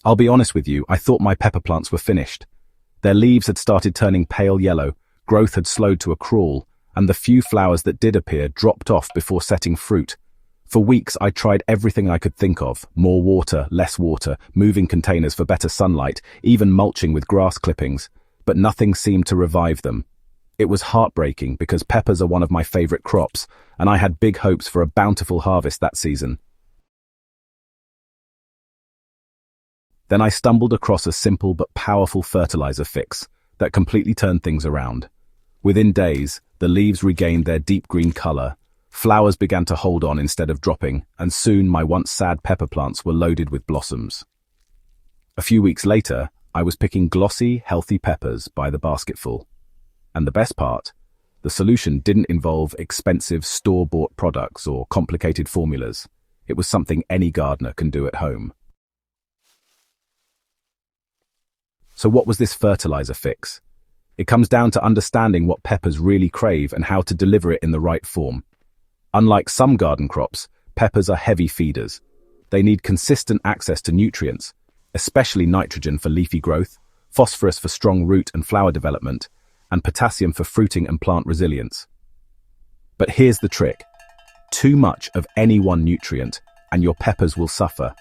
I'll be honest with you, I thought my pepper plants were finished. Their leaves had started turning pale yellow, growth had slowed to a crawl, and the few flowers that did appear dropped off before setting fruit. For weeks I tried everything I could think of: more water, less water, moving containers for better sunlight, even mulching with grass clippings, but nothing seemed to revive them. It was heartbreaking because peppers are one of my favorite crops, and I had big hopes for a bountiful harvest that season. Then I stumbled across a simple but powerful fertilizer fix that completely turned things around. Within days, the leaves regained their deep green color, flowers began to hold on instead of dropping, and soon my once sad pepper plants were loaded with blossoms. A few weeks later, I was picking glossy, healthy peppers by the basketful. And the best part, the solution didn't involve expensive store-bought products or complicated formulas. It was something any gardener can do at home. So what was this fertilizer fix? It comes down to understanding what peppers really crave and how to deliver it in the right form. Unlike some garden crops, peppers are heavy feeders. They need consistent access to nutrients, especially nitrogen for leafy growth, phosphorus for strong root and flower development, and potassium for fruiting and plant resilience. But here's the trick. Too much of any one nutrient, and your peppers will suffer.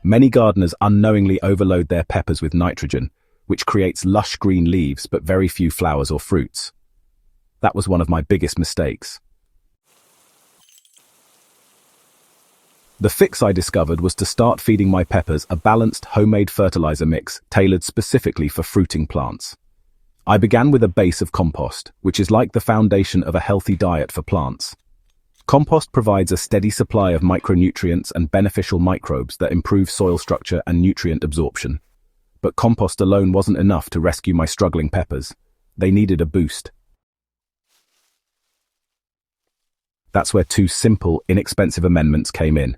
Many gardeners unknowingly overload their peppers with nitrogen, which creates lush green leaves but very few flowers or fruits. That was one of my biggest mistakes. The fix I discovered was to start feeding my peppers a balanced homemade fertilizer mix tailored specifically for fruiting plants. I began with a base of compost, which is like the foundation of a healthy diet for plants. Compost provides a steady supply of micronutrients and beneficial microbes that improve soil structure and nutrient absorption. But compost alone wasn't enough to rescue my struggling peppers. They needed a boost. That's where two simple, inexpensive amendments came in: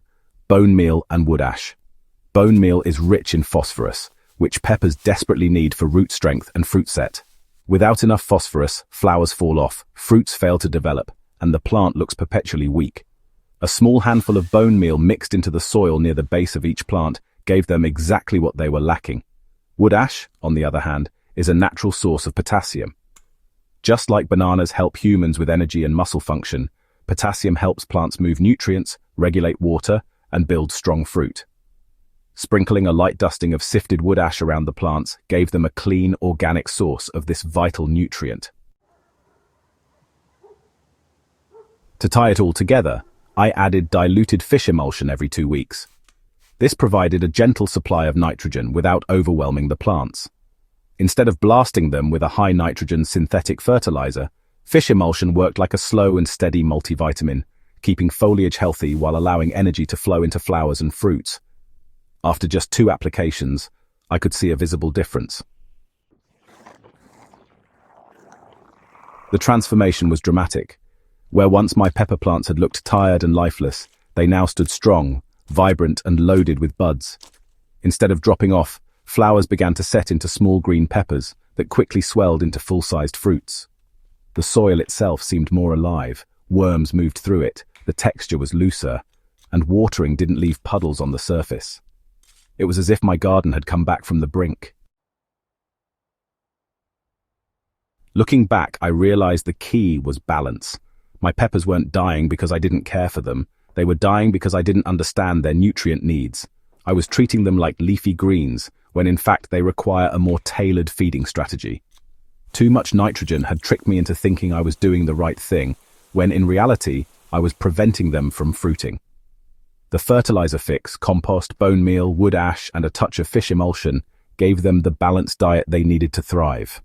bone meal and wood ash. Bone meal is rich in phosphorus, which peppers desperately need for root strength and fruit set. Without enough phosphorus, flowers fall off, fruits fail to develop, and the plant looks perpetually weak. A small handful of bone meal mixed into the soil near the base of each plant gave them exactly what they were lacking. Wood ash, on the other hand, is a natural source of potassium. Just like bananas help humans with energy and muscle function, potassium helps plants move nutrients, regulate water, and build strong fruit. Sprinkling a light dusting of sifted wood ash around the plants gave them a clean, organic source of this vital nutrient. To tie it all together, I added diluted fish emulsion every 2 weeks. This provided a gentle supply of nitrogen without overwhelming the plants. Instead of blasting them with a high nitrogen synthetic fertilizer, fish emulsion worked like a slow and steady multivitamin, keeping foliage healthy while allowing energy to flow into flowers and fruits. After just 2 applications, I could see a visible difference. The transformation was dramatic. Where once my pepper plants had looked tired and lifeless, they now stood strong, vibrant and loaded with buds. Instead of dropping off, flowers began to set into small green peppers that quickly swelled into full-sized fruits. The soil itself seemed more alive, worms moved through it, the texture was looser, and watering didn't leave puddles on the surface. It was as if my garden had come back from the brink. Looking back, I realized the key was balance. My peppers weren't dying because I didn't care for them. They were dying because I didn't understand their nutrient needs. I was treating them like leafy greens, when in fact they require a more tailored feeding strategy. Too much nitrogen had tricked me into thinking I was doing the right thing, when in reality, I was preventing them from fruiting. The fertilizer fix, compost, bone meal, wood ash, and a touch of fish emulsion gave them the balanced diet they needed to thrive.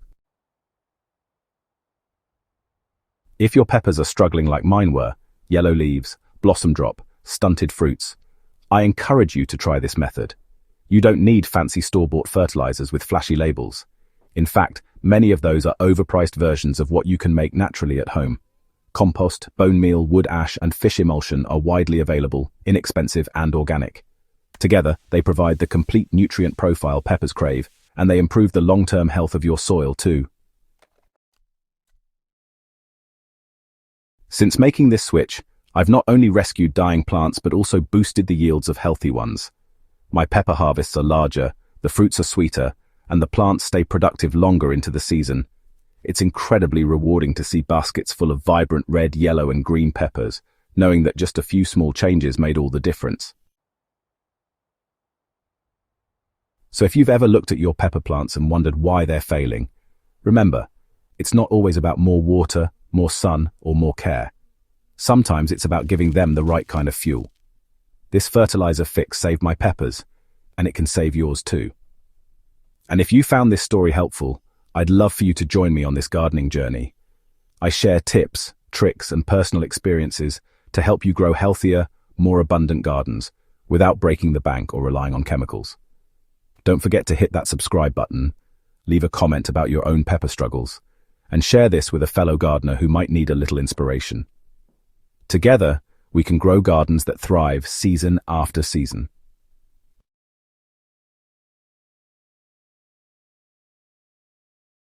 If your peppers are struggling like mine were, yellow leaves, blossom drop, stunted fruits, I encourage you to try this method. You don't need fancy store-bought fertilizers with flashy labels. In fact, many of those are overpriced versions of what you can make naturally at home. Compost, bone meal, wood ash, and fish emulsion are widely available, inexpensive and organic. Together, they provide the complete nutrient profile peppers crave, and they improve the long-term health of your soil too. Since making this switch, I've not only rescued dying plants but also boosted the yields of healthy ones. My pepper harvests are larger, the fruits are sweeter, and the plants stay productive longer into the season. It's incredibly rewarding to see baskets full of vibrant red, yellow, and green peppers, knowing that just a few small changes made all the difference. So if you've ever looked at your pepper plants and wondered why they're failing, remember, it's not always about more water, more sun, or more care. Sometimes it's about giving them the right kind of fuel. This fertilizer fix saved my peppers, and it can save yours too. And if you found this story helpful, I'd love for you to join me on this gardening journey. I share tips, tricks, and personal experiences to help you grow healthier, more abundant gardens without breaking the bank or relying on chemicals. Don't forget to hit that subscribe button, leave a comment about your own pepper struggles, and share this with a fellow gardener who might need a little inspiration. Together, we can grow gardens that thrive season after season.